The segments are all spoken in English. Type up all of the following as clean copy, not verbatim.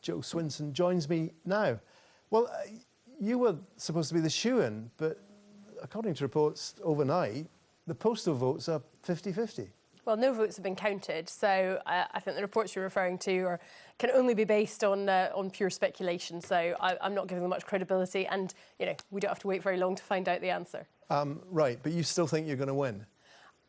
Joe Swinson joins me now. Well, you were supposed to be the shoo-in, but according to reports overnight, the postal votes are 50-50. Well, no votes have been counted, so I think the reports you're referring to can only be based on pure speculation. So I'm not giving them much credibility, and you know we don't have to wait very long to find out the answer. Right, but you still think you're going to win?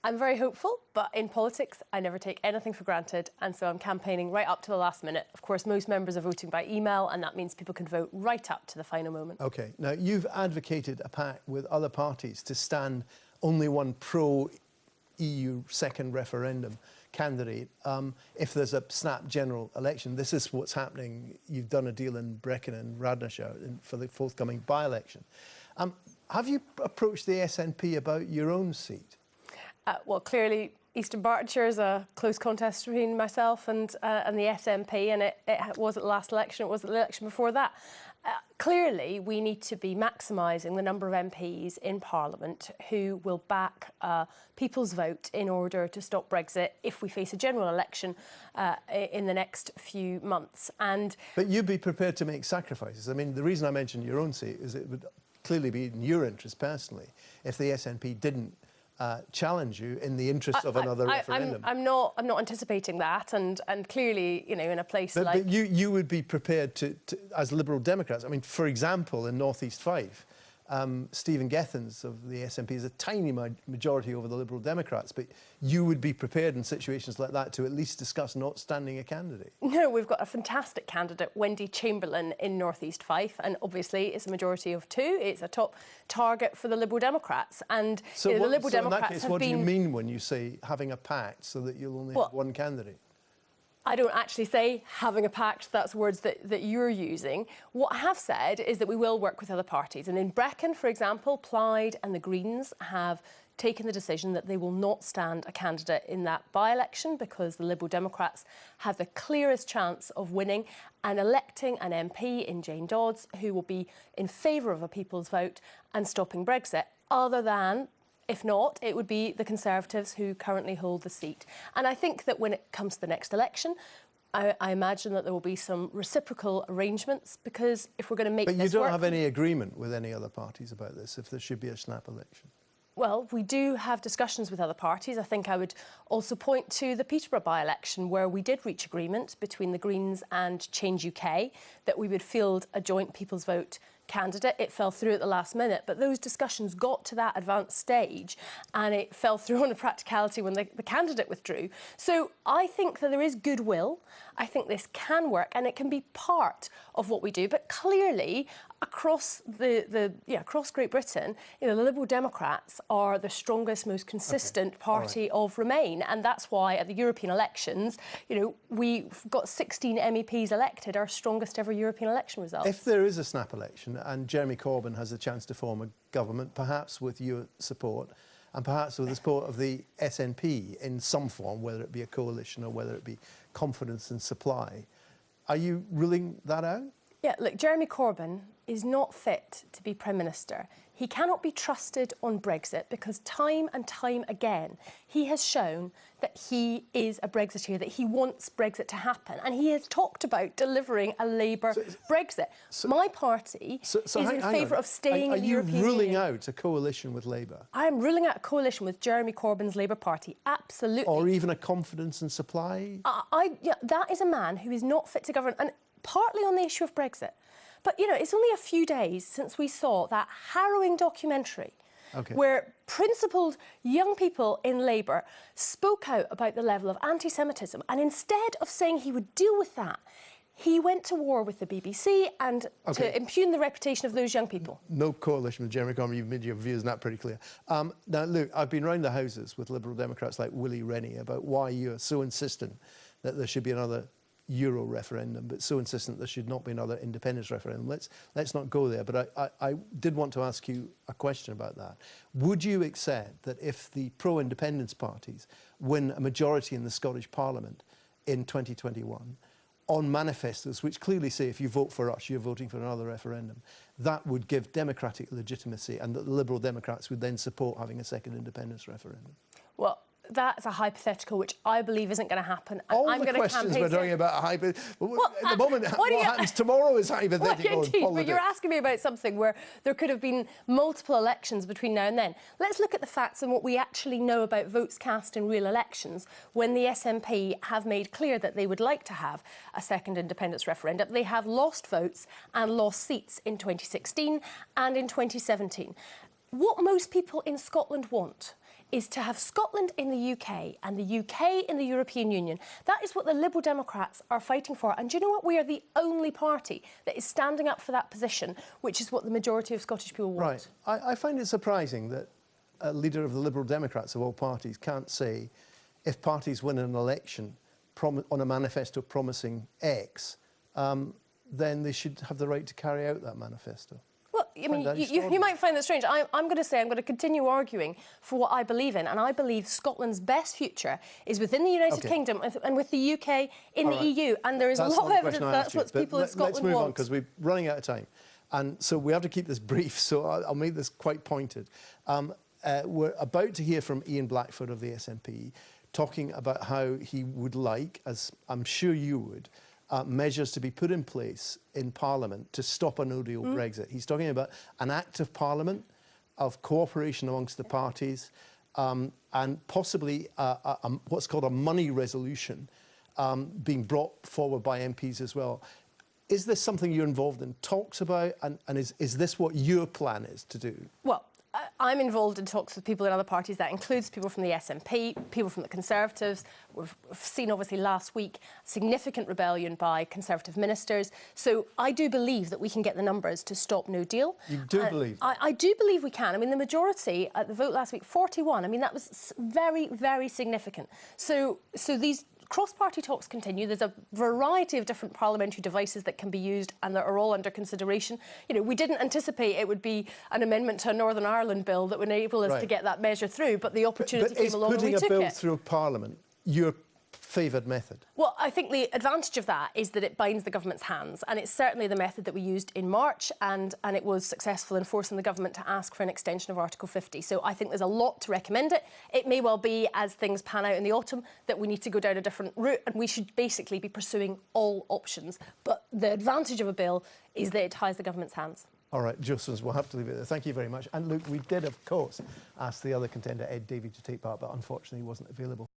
I'm very hopeful, but in politics, I never take anything for granted, and so I'm campaigning right up to the last minute. Of course, most members are voting by email, and that means people can vote right up to the final moment. OK. Now, you've advocated a pact with other parties to stand only one pro-EU second referendum candidate if there's a snap general election. This is what's happening. You've done a deal in Brecon and Radnorshire for the forthcoming by-election. Have you approached the SNP about your own seat? Well, clearly, Eastern Berkshire is a close contest between myself and the SNP, and it was at the last election, it was at the election before that. Clearly, we need to be maximising the number of MPs in Parliament who will back people's vote in order to stop Brexit if we face a general election in the next few months. But you'd be prepared to make sacrifices. I mean, the reason I mentioned your own seat is it would clearly be in your interest personally if the SNP didn't challenge you in the interest of another referendum. I'm not anticipating that, and clearly, you know, in a place like... But you would be prepared to, as Liberal Democrats, I mean, for example, in North East Fife, Stephen Gethins of the SNP is a tiny majority over the Liberal Democrats, but you would be prepared in situations like that to at least discuss not standing a candidate? No, we've got a fantastic candidate, Wendy Chamberlain, in North East Fife, and obviously it's a majority of two. It's a top target for the Liberal Democrats, and so the Liberal Democrats in that case, have what been... do you mean when you say having a pact so that you'll only have one candidate? I don't actually say having a pact, that's words that you're using. What I have said is that we will work with other parties. And in Brecon, for example, Plaid and the Greens have taken the decision that they will not stand a candidate in that by-election because the Liberal Democrats have the clearest chance of winning and electing an MP in Jane Dodds who will be in favour of a people's vote and stopping Brexit, other than... If not, it would be the Conservatives who currently hold the seat. And I think that when it comes to the next election, I imagine that there will be some reciprocal arrangements, because if we're going to make this work... But you don't have any agreement with any other parties about this, if there should be a snap election? Well, we do have discussions with other parties. I think I would also point to the Peterborough by-election, where we did reach agreement between the Greens and Change UK that we would field a joint People's Vote candidate. It fell through at the last minute, but those discussions got to that advanced stage and it fell through on a practicality when the candidate withdrew. So I think that there is goodwill. I think this can work and it can be part of what we do. But clearly, across across Great Britain, you know, the Liberal Democrats are the strongest, most consistent party of Remain, and that's why at the European elections, you know, we've got 16 MEPs elected, our strongest ever European election result. If there is a snap election and Jeremy Corbyn has a chance to form a government, perhaps with your support and perhaps with the support of the SNP in some form, whether it be a coalition or whether it be confidence and supply, are you ruling that out? Yeah, look, Jeremy Corbyn is not fit to be Prime Minister. He cannot be trusted on Brexit because time and time again he has shown that he is a Brexiteer, that he wants Brexit to happen, and he has talked about delivering a Labour Brexit. My party is in favour of staying in the European Union. Are you ruling out a coalition with Labour? I am ruling out a coalition with Jeremy Corbyn's Labour Party, absolutely. Or even a confidence and supply? Yeah, that is a man who is not fit to govern, and partly on the issue of Brexit. But, you know, it's only a few days since we saw that harrowing documentary where principled young people in Labour spoke out about the level of anti-Semitism. And instead of saying he would deal with that, he went to war with the BBC and to impugn the reputation of those young people. No coalition with Jeremy Corbyn. You've made your views on that pretty clear. Now, look, I've been round the houses with Liberal Democrats like Willie Rennie about why you're so insistent that there should be another Euro referendum, but so insistent there should not be another independence referendum. Let's not go there, but I did want to ask you a question about that. Would you accept that if the pro-independence parties win a majority in the Scottish Parliament in 2021 on manifestos which clearly say if you vote for us, you're voting for another referendum, that would give democratic legitimacy and that the Liberal Democrats would then support having a second independence referendum? Well, that's a hypothetical which I believe isn't going to happen. And All I'm the going to questions campaign we're talking about are at the moment, what happens tomorrow is hypothetical in indeed, politics. but you're asking me about something where there could have been multiple elections between now and then. Let's look at the facts and what we actually know about votes cast in real elections when the SNP have made clear that they would like to have a second independence referendum. They have lost votes and lost seats in 2016 and in 2017. What most people in Scotland want is to have Scotland in the UK and the UK in the European Union. That is what the Liberal Democrats are fighting for. And do you know what? We are the only party that is standing up for that position, which is what the majority of Scottish people want. Right. I find it surprising that a leader of the Liberal Democrats of all parties can't say if parties win an election on a manifesto promising X, then they should have the right to carry out that manifesto. Well, I mean, you might find that strange. I'm going to continue arguing for what I believe in, and I believe Scotland's best future is within the United Kingdom and with the UK in the EU, and there is a lot of evidence that's what people in Scotland want. Let's move on, because we're running out of time. And so we have to keep this brief, so I'll make this quite pointed. We're about to hear from Ian Blackford of the SNP, talking about how he would like, as I'm sure you would, measures to be put in place in Parliament to stop a no-deal Brexit. He's talking about an act of Parliament, of cooperation amongst the parties, and possibly what's called a money resolution being brought forward by MPs as well. Is this something you're involved in talks about, and is this what your plan is to do? Well, I'm involved in talks with people in other parties. That includes people from the SNP, people from the Conservatives. We've seen, obviously, last week, significant rebellion by Conservative ministers. So I do believe that we can get the numbers to stop no deal. You do believe that? I do believe we can. I mean, the majority at the vote last week, 41. I mean, that was very, very significant. So these cross-party talks continue. There's a variety of different parliamentary devices that can be used and that are all under consideration. You know, we didn't anticipate it would be an amendment to a Northern Ireland bill that would enable us to get that measure through, but the opportunity came along and we took it. But is putting a bill through Parliament your favoured method? Well, I think the advantage of that is that it binds the government's hands, and it's certainly the method that we used in March, and it was successful in forcing the government to ask for an extension of Article 50. So I think there's a lot to recommend it. It may well be, as things pan out in the autumn, that we need to go down a different route, and we should basically be pursuing all options. But the advantage of a bill is that it ties the government's hands. All right, Joseph, we'll have to leave it there. Thank you very much. And look, we did, of course, ask the other contender, Ed Davey, to take part, but unfortunately he wasn't available.